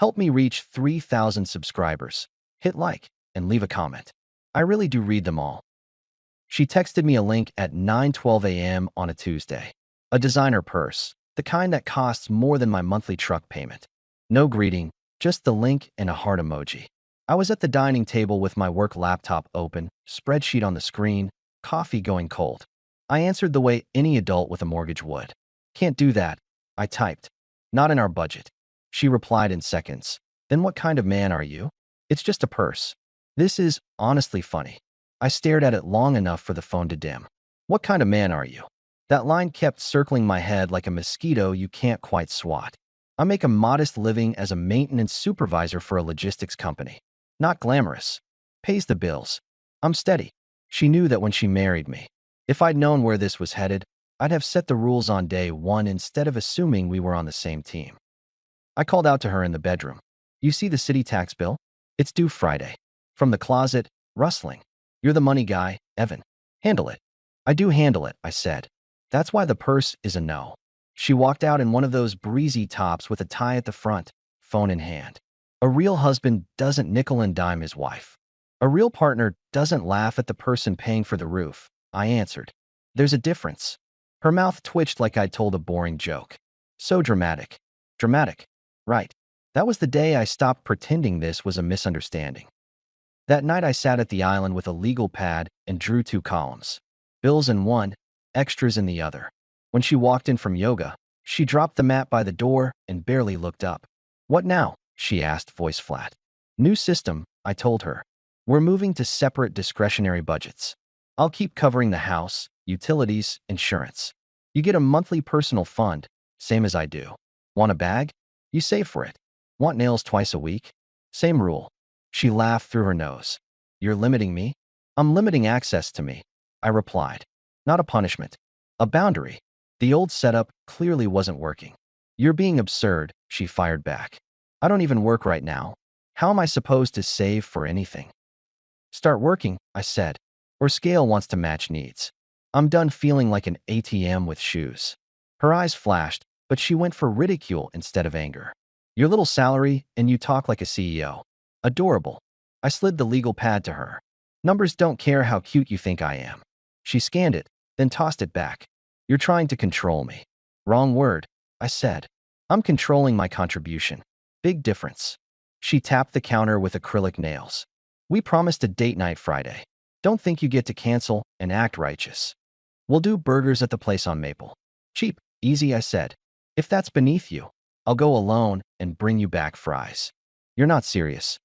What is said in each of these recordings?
Help me reach 3,000 subscribers. Hit like and leave a comment. I really do read them all. She texted me a link at 9:12 a.m. on a Tuesday. A designer purse, the kind that costs more than my monthly truck payment. No greeting, just the link and a heart emoji. I was at the dining table with my work laptop open, spreadsheet on the screen, coffee going cold. I answered the way any adult with a mortgage would. Can't do that, I typed. Not in our budget. She replied in seconds. Then what kind of man are you? It's just a purse. This is honestly funny. I stared at it long enough for the phone to dim. What kind of man are you? That line kept circling my head like a mosquito you can't quite swat. I make a modest living as a maintenance supervisor for a logistics company. Not glamorous. Pays the bills. I'm steady. She knew that when she married me. If I'd known where this was headed, I'd have set the rules on day one instead of assuming we were on the same team. I called out to her in the bedroom. You see the city tax bill? It's due Friday. From the closet, rustling. You're the money guy, Evan. Handle it. I do handle it, I said. That's why the purse is a no. She walked out in one of those breezy tops with a tie at the front, phone in hand. A real husband doesn't nickel and dime his wife. A real partner doesn't laugh at the person paying for the roof, I answered. There's a difference. Her mouth twitched like I'd told a boring joke. So dramatic. Dramatic. Right. That was the day I stopped pretending this was a misunderstanding. That night I sat at the island with a legal pad and drew 2 columns. Bills in one, extras in the other. When she walked in from yoga, she dropped the mat by the door and barely looked up. What now? She asked, voice flat. New system, I told her. We're moving to separate discretionary budgets. I'll keep covering the house, utilities, insurance. You get a monthly personal fund, same as I do. Want a bag? You save for it. Want nails twice a week? Same rule. She laughed through her nose. You're limiting me? I'm limiting access to me, I replied. Not a punishment. A boundary. The old setup clearly wasn't working. You're being absurd, she fired back. I don't even work right now. How am I supposed to save for anything? Start working, I said. Or scale wants to match needs. I'm done feeling like an ATM with shoes. Her eyes flashed, but she went for ridicule instead of anger. Your little salary, and you talk like a CEO. Adorable. I slid the legal pad to her. Numbers don't care how cute you think I am. She scanned it, then tossed it back. You're trying to control me. Wrong word, I said. I'm controlling my contribution. Big difference. She tapped the counter with acrylic nails. We promised a date night Friday. Don't think you get to cancel and act righteous. We'll do burgers at the place on Maple. Cheap, easy, I said. If that's beneath you, I'll go alone and bring you back fries. You're not serious.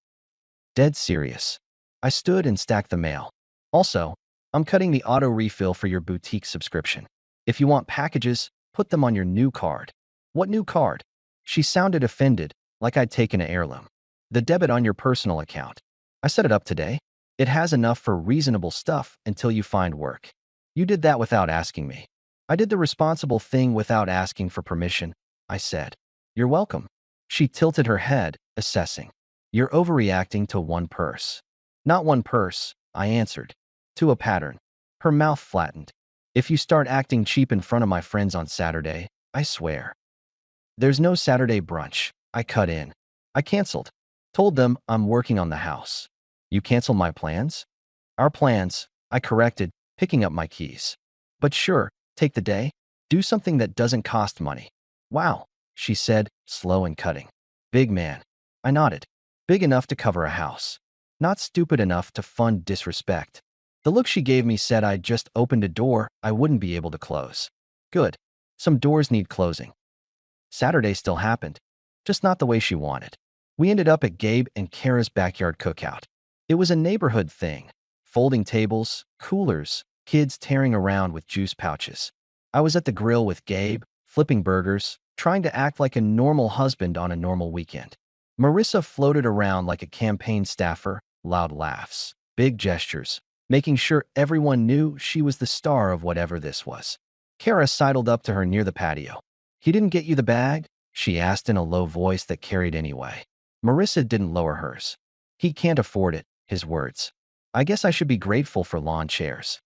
Dead serious. I stood and stacked the mail. Also, I'm cutting the auto refill for your boutique subscription. If you want packages, put them on your new card. What new card? She sounded offended, like I'd taken an heirloom. The debit on your personal account. I set it up today. It has enough for reasonable stuff until you find work. You did that without asking me. I did the responsible thing without asking for permission, I said. You're welcome. She tilted her head, assessing. You're overreacting to one purse. Not one purse, I answered. To a pattern. Her mouth flattened. If you start acting cheap in front of my friends on Saturday, I swear. There's no Saturday brunch, I cut in. I canceled. Told them I'm working on the house. You canceled my plans? Our plans, I corrected, picking up my keys. But sure, take the day. Do something that doesn't cost money. Wow, she said, slow and cutting. Big man. I nodded. Big enough to cover a house. Not stupid enough to fund disrespect. The look she gave me said I'd just opened a door I wouldn't be able to close. Good. Some doors need closing. Saturday still happened, just not the way she wanted. We ended up at Gabe and Kara's backyard cookout. It was a neighborhood thing. Folding tables, coolers, kids tearing around with juice pouches. I was at the grill with Gabe, flipping burgers, trying to act like a normal husband on a normal weekend. Marissa floated around like a campaign staffer, loud laughs, big gestures, making sure everyone knew she was the star of whatever this was. Kara sidled up to her near the patio. He didn't get you the bag? She asked in a low voice that carried anyway. Marissa didn't lower hers. He can't afford it, his words. I guess I should be grateful for lawn chairs.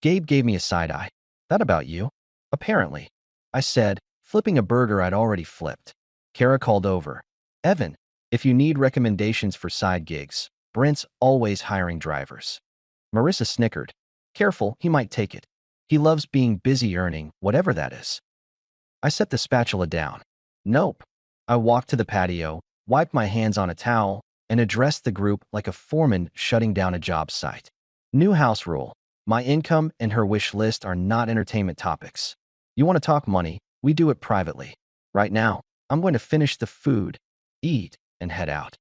Gabe gave me a side eye. That about you? Apparently, I said, flipping a burger I'd already flipped. Kara called over. Evan, If you need recommendations for side gigs, Brent's always hiring drivers. Marissa snickered. Careful, he might take it. He loves being busy earning, whatever that is. I set the spatula down. Nope. I walked to the patio, wiped my hands on a towel, and addressed the group like a foreman shutting down a job site. New house rule. My income and her wish list are not entertainment topics. You want to talk money? We do it privately. Right now, I'm going to finish the food, eat, and head out.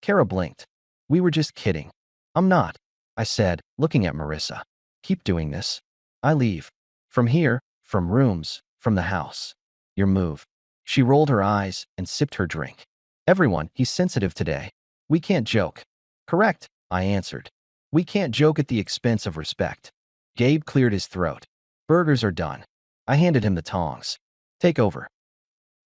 Kara blinked. We were just kidding. I'm not, I said, looking at Marissa. Keep doing this. I leave. From here, from rooms, from the house. Your move. She rolled her eyes and sipped her drink. Everyone, he's sensitive today. We can't joke. Correct, I answered. We can't joke at the expense of respect. Gabe cleared his throat. Burgers are done. I handed him the tongs. Take over.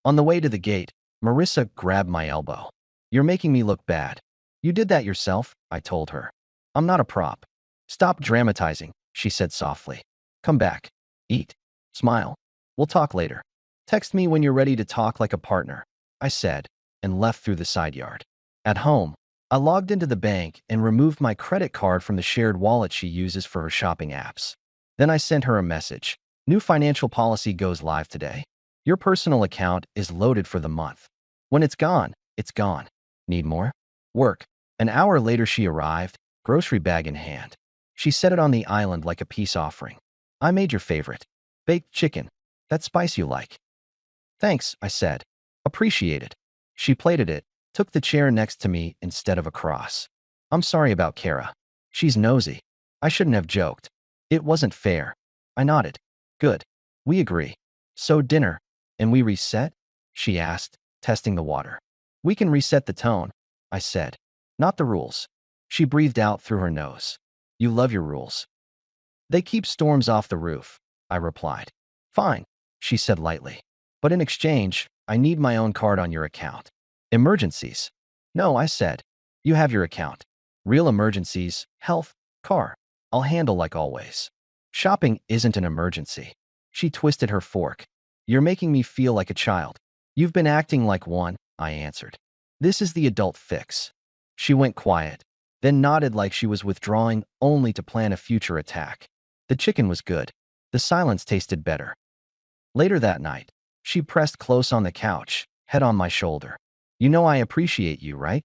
On the way to the gate, Marissa grabbed my elbow. You're making me look bad. You did that yourself, I told her. I'm not a prop. Stop dramatizing, she said softly. Come back. Eat. Smile. We'll talk later. Text me when you're ready to talk like a partner, I said, and left through the side yard. At home, I logged into the bank and removed my credit card from the shared wallet she uses for her shopping apps. Then I sent her a message. New financial policy goes live today. Your personal account is loaded for the month. When it's gone, it's gone. Need more? Work. An hour later she arrived, grocery bag in hand. She set it on the island like a peace offering. I made your favorite. Baked chicken. That spice you like. Thanks, I said. Appreciate it. She plated it, took the chair next to me instead of across. I'm sorry about Kara. She's nosy. I shouldn't have joked. It wasn't fair. I nodded. Good. We agree. So dinner. And we reset? She asked, testing the water. We can reset the tone, I said. Not the rules. She breathed out through her nose. You love your rules. They keep storms off the roof, I replied. Fine, she said lightly. But in exchange, I need my own card on your account. Emergencies. No, I said. You have your account. Real emergencies, health, car. I'll handle like always. Shopping isn't an emergency. She twisted her fork. You're making me feel like a child. You've been acting like one, I answered. This is the adult fix. She went quiet, then nodded like she was withdrawing only to plan a future attack. The chicken was good. The silence tasted better. Later that night, she pressed close on the couch, head on my shoulder. You know I appreciate you, right?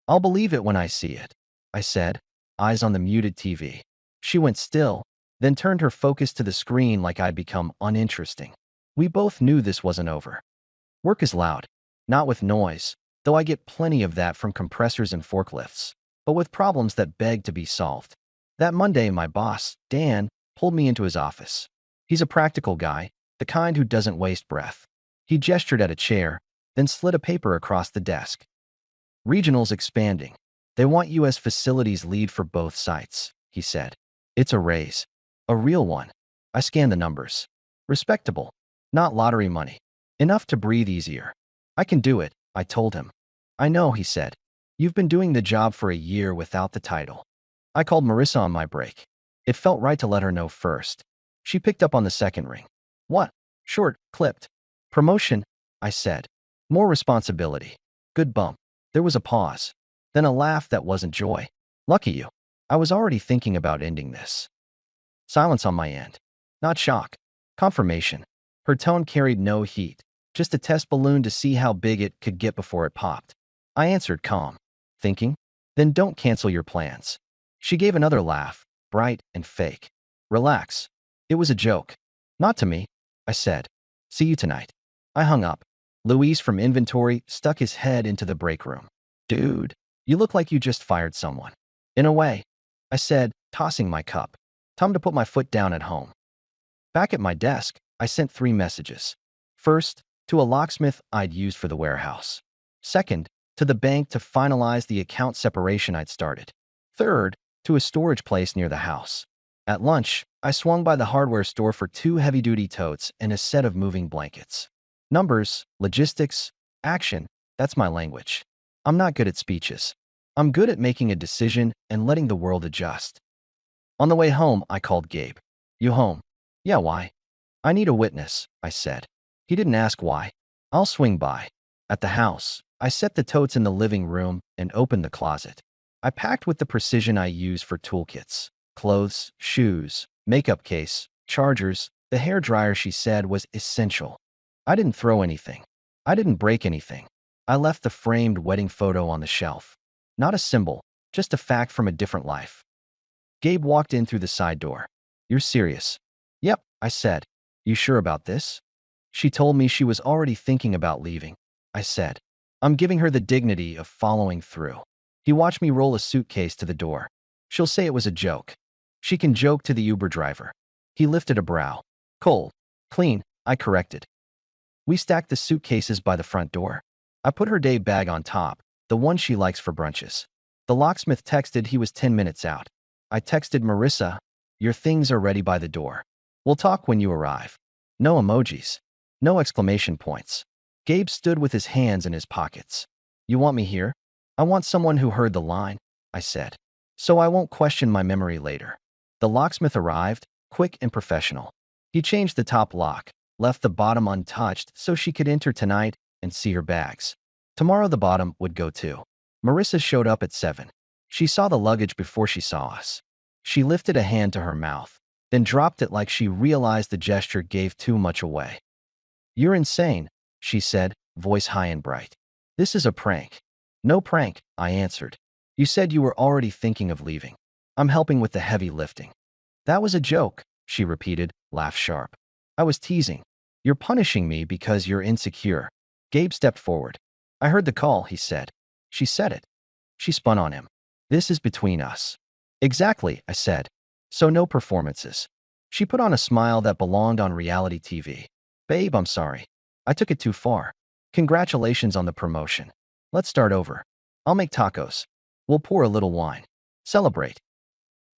I'll believe it when I see it, I said, eyes on the muted TV. She went still, then turned her focus to the screen like I'd become uninteresting. We both knew this wasn't over. Work is loud, not with noise, though I get plenty of that from compressors and forklifts, but with problems that beg to be solved. That Monday, my boss, Dan, pulled me into his office. He's a practical guy, the kind who doesn't waste breath. He gestured at a chair, then slid a paper across the desk. Regional's expanding. They want you as facilities lead for both sites, he said. It's a raise. A real one. I scanned the numbers. Respectable. Not lottery money. Enough to breathe easier. I can do it, I told him. I know, he said. You've been doing the job for a year without the title. I called Marissa on my break. It felt right to let her know first. She picked up on the second ring. What? Short, clipped. Promotion, I said. More responsibility. Good bump. There was a pause. Then a laugh that wasn't joy. Lucky you. I was already thinking about ending this. Silence on my end. Not shock. Confirmation. Her tone carried no heat, just a test balloon to see how big it could get before it popped. I answered calm. Thinking? Then don't cancel your plans. She gave another laugh, bright and fake. Relax. It was a joke. Not to me, I said. See you tonight. I hung up. Luis from inventory stuck his head into the break room. Dude, you look like you just fired someone. In a way, I said, tossing my cup. Time to put my foot down at home. Back at my desk, I sent 3 messages. First, to a locksmith I'd used for the warehouse. Second, to the bank to finalize the account separation I'd started. Third, to a storage place near the house. At lunch, I swung by the hardware store for 2 heavy-duty totes and a set of moving blankets. Numbers, logistics, action, that's my language. I'm not good at speeches. I'm good at making a decision and letting the world adjust. On the way home, I called Gabe. You home? Yeah, why? I need a witness, I said. He didn't ask why. I'll swing by. At the house, I set the totes in the living room and opened the closet. I packed with the precision I use for toolkits. Clothes, shoes, makeup case, chargers, the hair dryer she said was essential. I didn't throw anything. I didn't break anything. I left the framed wedding photo on the shelf. Not a symbol, just a fact from a different life. Gabe walked in through the side door. "You're serious?" "Yep," I said. "You sure about this?" She told me she was already thinking about leaving. I said, "I'm giving her the dignity of following through." He watched me roll a suitcase to the door. "She'll say it was a joke." "She can joke to the Uber driver." He lifted a brow. "Cold. Clean," I corrected. We stacked the suitcases by the front door. I put her day bag on top, the one she likes for brunches. The locksmith texted he was 10 minutes out. I texted Marissa, "Your things are ready by the door. We'll talk when you arrive." No emojis. No exclamation points. Gabe stood with his hands in his pockets. "You want me here?" "I want someone who heard the line," I said. "So I won't question my memory later." The locksmith arrived, quick and professional. He changed the top lock, left the bottom untouched so she could enter tonight and see her bags. Tomorrow the bottom would go too. Marissa showed up at 7. She saw the luggage before she saw us. She lifted a hand to her mouth, then dropped it like she realized the gesture gave too much away. "You're insane," she said, voice high and bright. "This is a prank." "No prank," I answered. "You said you were already thinking of leaving. I'm helping with the heavy lifting." "That was a joke," she repeated, laugh sharp. "I was teasing. You're punishing me because you're insecure." Gabe stepped forward. "I heard the call," he said. "She said it." She spun on him. "This is between us." "Exactly," I said. "So no performances." She put on a smile that belonged on reality TV. "Babe, I'm sorry. I took it too far. Congratulations on the promotion. Let's start over. I'll make tacos. We'll pour a little wine. Celebrate."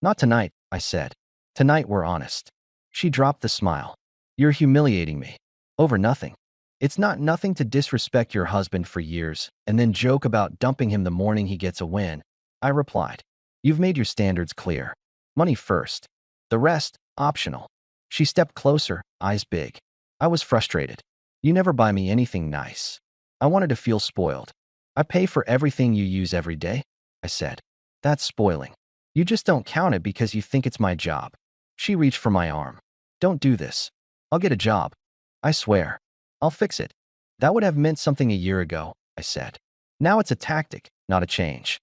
"Not tonight," I said. "Tonight we're honest." She dropped the smile. "You're humiliating me. Over nothing. It's not nothing to disrespect your husband for years and then joke about dumping him the morning he gets a win," I replied. "You've made your standards clear. Money first. The rest, optional." She stepped closer, eyes big. I was frustrated. "You never buy me anything nice." I wanted to feel spoiled. "I pay for everything you use every day," I said. "That's spoiling. You just don't count it because you think it's my job." She reached for my arm. "Don't do this. I'll get a job. I swear. I'll fix it." "That would have meant something a year ago," I said. "Now it's a tactic, not a change."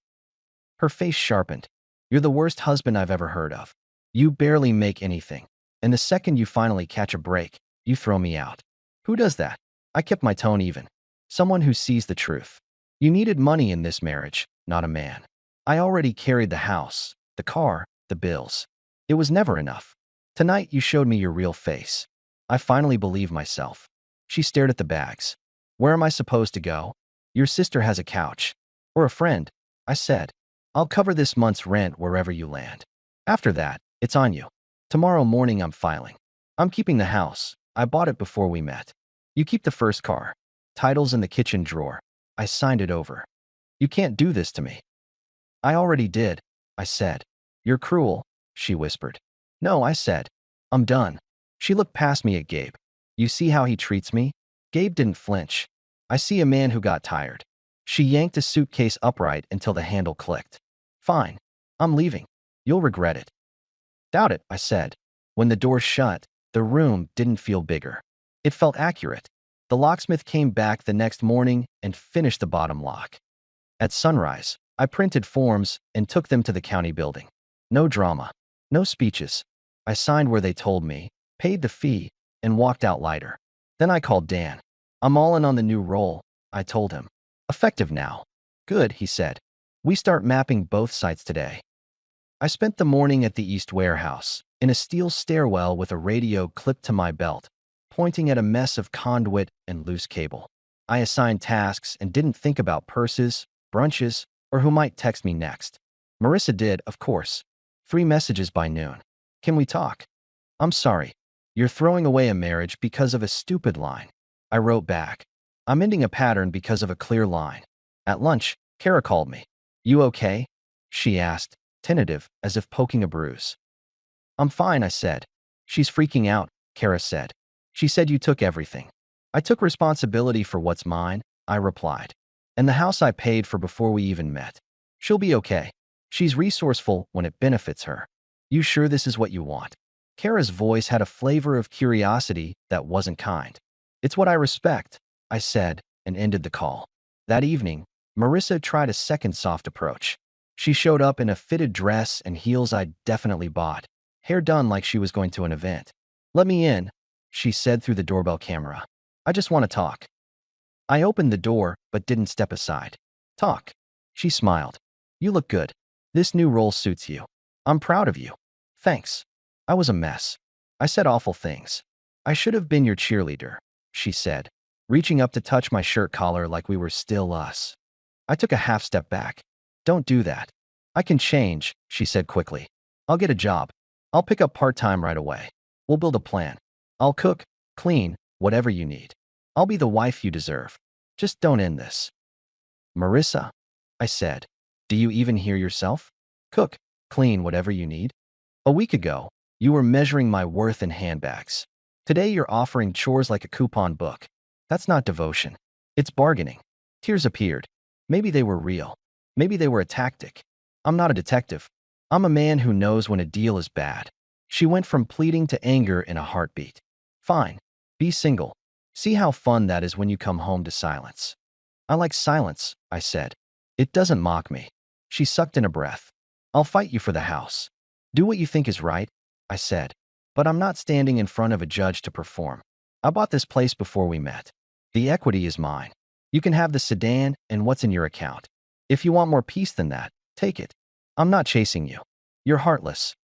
Her face sharpened. "You're the worst husband I've ever heard of. You barely make anything. And the second you finally catch a break, you throw me out." "Who does that?" I kept my tone even. "Someone who sees the truth. You needed money in this marriage, not a man. I already carried the house, the car, the bills. It was never enough. Tonight you showed me your real face." I finally believed myself. She stared at the bags. "Where am I supposed to go?" "Your sister has a couch." "Or a friend," I said. "I'll cover this month's rent wherever you land. After that, it's on you. Tomorrow morning I'm filing. I'm keeping the house. I bought it before we met. You keep the first car. Title's in the kitchen drawer. I signed it over." "You can't do this to me." "I already did," I said. "You're cruel," she whispered. "No," I said. "I'm done." She looked past me at Gabe. "You see how he treats me?" Gabe didn't flinch. "I see a man who got tired." She yanked a suitcase upright until the handle clicked. "Fine. I'm leaving. You'll regret it." "Doubt it," I said. When the door shut, the room didn't feel bigger. It felt accurate. The locksmith came back the next morning and finished the bottom lock. At sunrise, I printed forms and took them to the county building. No drama. No speeches. I signed where they told me, paid the fee, and walked out lighter. Then I called Dan. "I'm all in on the new role," I told him. "Effective now." "Good," he said. "We start mapping both sites today." I spent the morning at the East Warehouse, in a steel stairwell with a radio clipped to my belt, pointing at a mess of conduit and loose cable. I assigned tasks and didn't think about purses, brunches, or who might text me next. Marissa did, of course. 3 messages by noon. "Can we talk?" "I'm sorry. You're throwing away a marriage because of a stupid line." I wrote back. "I'm ending a pattern because of a clear line." At lunch, Kara called me. "You okay?" she asked, tentative, as if poking a bruise. "I'm fine," I said. "She's freaking out," Kara said. "She said you took everything." "I took responsibility for what's mine," I replied. And the house I paid for before we even met. She'll be okay. She's resourceful when it benefits her. You sure this is what you want? Kara's voice had a flavor of curiosity that wasn't kind. It's what I respect, I said, and ended the call. That evening, Marissa tried a second soft approach. She showed up in a fitted dress and heels I'd definitely bought, hair done like she was going to an event. "Let me in," she said through the doorbell camera. "I just want to talk." I opened the door but didn't step aside. "Talk." She smiled. "You look good. This new role suits you. I'm proud of you." "Thanks. I was a mess. I said awful things. I should have been your cheerleader," she said, reaching up to touch my shirt collar like we were still us. I took a half step back. "Don't do that." "I can change," she said quickly. "I'll get a job. I'll pick up part-time right away. We'll build a plan. I'll cook, clean, whatever you need. I'll be the wife you deserve. Just don't end this." "Marissa," I said, "do you even hear yourself? Cook, clean, whatever you need? A week ago, you were measuring my worth in handbags. Today you're offering chores like a coupon book. That's not devotion. It's bargaining." Tears appeared. Maybe they were real. Maybe they were a tactic. I'm not a detective. I'm a man who knows when a deal is bad. She went from pleading to anger in a heartbeat. "Fine. Be single. See how fun that is when you come home to silence." "I like silence," I said. "It doesn't mock me." She sucked in a breath. "I'll fight you for the house. Do what you think is right," I said. "But I'm not standing in front of a judge to perform. I bought this place before we met. The equity is mine. You can have the sedan and what's in your account. If you want more peace than that, take it. I'm not chasing you. You're heartless."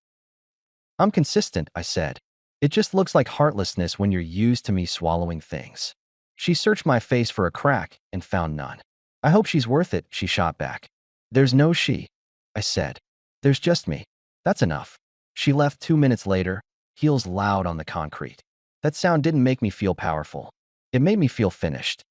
"I'm consistent," I said. "It just looks like heartlessness when you're used to me swallowing things." She searched my face for a crack and found none. "I hope she's worth it," she shot back. "There's no she," I said. "There's just me. That's enough." She left 2 minutes later, heels loud on the concrete. That sound didn't make me feel powerful. It made me feel finished.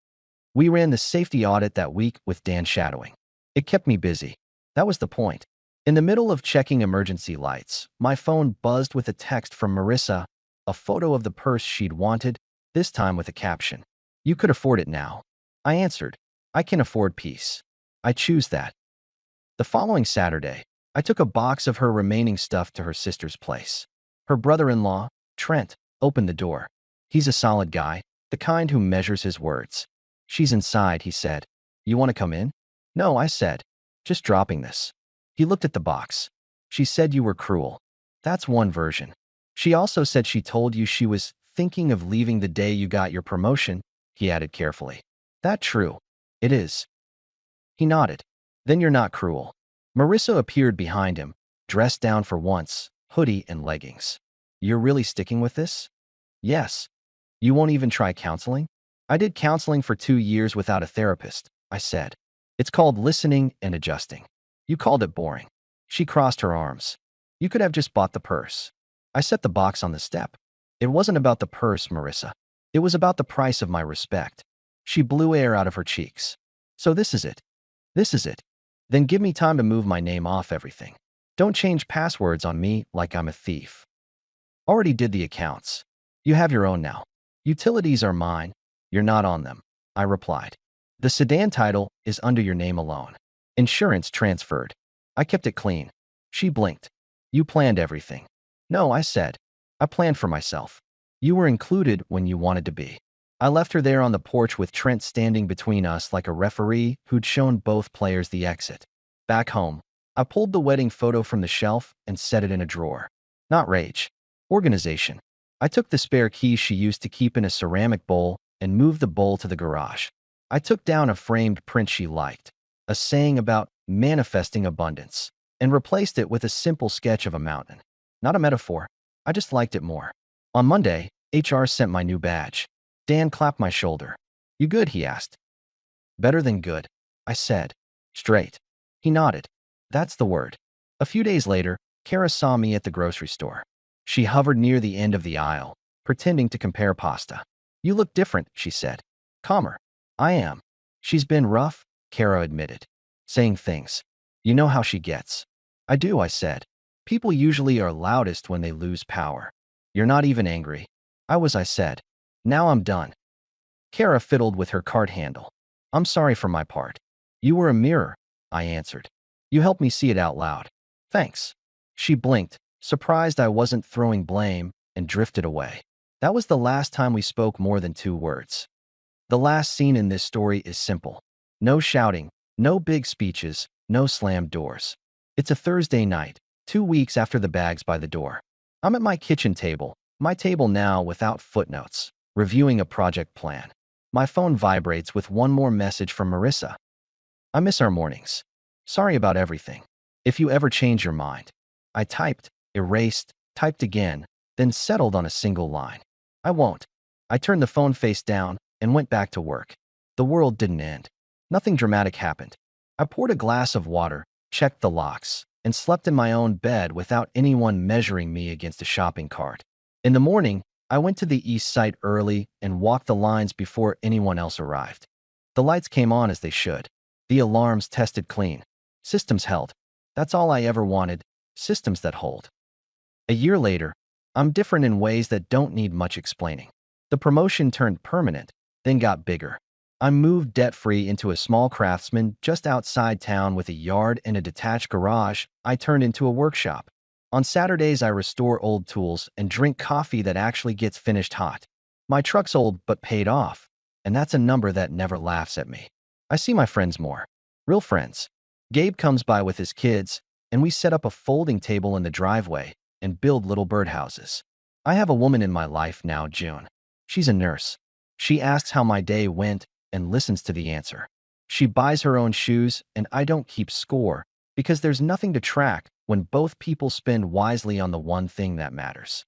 We ran the safety audit that week with Dan shadowing. It kept me busy. That was the point. In the middle of checking emergency lights, my phone buzzed with a text from Marissa, a photo of the purse she'd wanted, this time with a caption. "You could afford it now." I answered, "I can afford peace. I choose that." The following Saturday, I took a box of her remaining stuff to her sister's place. Her brother-in-law, Trent, opened the door. He's a solid guy, the kind who measures his words. "She's inside," he said. "You want to come in?" "No," I said. "Just dropping this." He looked at the box. "She said you were cruel." "That's one version. She also said she told you she was thinking of leaving the day you got your promotion," he added carefully. "That true?" "It is." He nodded. "Then you're not cruel." Marissa appeared behind him, dressed down for once, hoodie and leggings. "You're really sticking with this?" "Yes." "You won't even try counseling?" "I did counseling for 2 years without a therapist," I said. "It's called listening and adjusting." "You called it boring." She crossed her arms. "You could have just bought the purse." I set the box on the step. "It wasn't about the purse, Marissa. It was about the price of my respect." She blew air out of her cheeks. "So this is it? This is it? Then give me time to move my name off everything. Don't change passwords on me like I'm a thief." "Already did the accounts. You have your own now. Utilities are mine. You're not on them," I replied. "The sedan title is under your name alone. Insurance transferred." I kept it clean. She blinked. "You planned everything." "No," I said. "I planned for myself. You were included when you wanted to be." I left her there on the porch with Trent standing between us like a referee who'd shown both players the exit. Back home, I pulled the wedding photo from the shelf and set it in a drawer. Not rage. Organization. I took the spare keys she used to keep in a ceramic bowl and moved the bowl to the garage. I took down a framed print she liked, a saying about manifesting abundance, and replaced it with a simple sketch of a mountain. Not a metaphor. I just liked it more. On Monday, HR sent my new badge. Dan clapped my shoulder. "You good?" he asked. "Better than good," I said. "Straight." He nodded. "That's the word." A few days later, Kara saw me at the grocery store. She hovered near the end of the aisle, pretending to compare pasta. "You look different," she said. "Calmer." "I am." "She's been rough," Kara admitted. "Saying things. You know how she gets." "I do," I said. "People usually are loudest when they lose power." "You're not even angry." "I was," I said. "Now I'm done." Kara fiddled with her card handle. "I'm sorry for my part." You were a mirror, I answered. You helped me see it out loud. Thanks. She blinked, surprised I wasn't throwing blame, and drifted away. That was the last time we spoke more than 2 words. The last scene in this story is simple. No shouting, no big speeches, no slammed doors. It's a Thursday night, 2 weeks after the bags by the door. I'm at my kitchen table, my table now without footnotes, reviewing a project plan. My phone vibrates with one more message from Marissa. I miss our mornings. Sorry about everything. If you ever change your mind. I typed, erased, typed again, then settled on a single line. I won't. I turned the phone face down and went back to work. The world didn't end. Nothing dramatic happened. I poured a glass of water, checked the locks, and slept in my own bed without anyone measuring me against a shopping cart. In the morning, I went to the east side early and walked the lines before anyone else arrived. The lights came on as they should. The alarms tested clean. Systems held. That's all I ever wanted, systems that hold. A year later, I'm different in ways that don't need much explaining. The promotion turned permanent, then got bigger. I moved debt-free into a small craftsman just outside town with a yard and a detached garage I turned into a workshop. On Saturdays, I restore old tools and drink coffee that actually gets finished hot. My truck's old but paid off, and that's a number that never laughs at me. I see my friends more. Real friends. Gabe comes by with his kids, and we set up a folding table in the driveway and build little birdhouses. I have a woman in my life now, June. She's a nurse. She asks how my day went and listens to the answer. She buys her own shoes, and I don't keep score because there's nothing to track when both people spend wisely on the one thing that matters.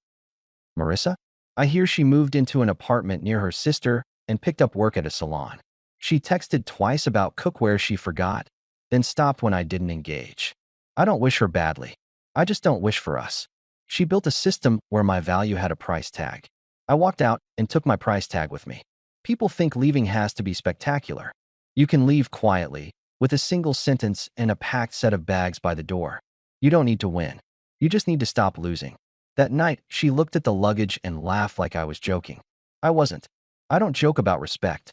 Marissa? I hear she moved into an apartment near her sister and picked up work at a salon. She texted twice about cookware she forgot, then stopped when I didn't engage. I don't wish her badly. I just don't wish for us. She built a system where my value had a price tag. I walked out and took my price tag with me. People think leaving has to be spectacular. You can leave quietly, with a single sentence and a packed set of bags by the door. You don't need to win. You just need to stop losing. That night, she looked at the luggage and laughed like I was joking. I wasn't. I don't joke about respect.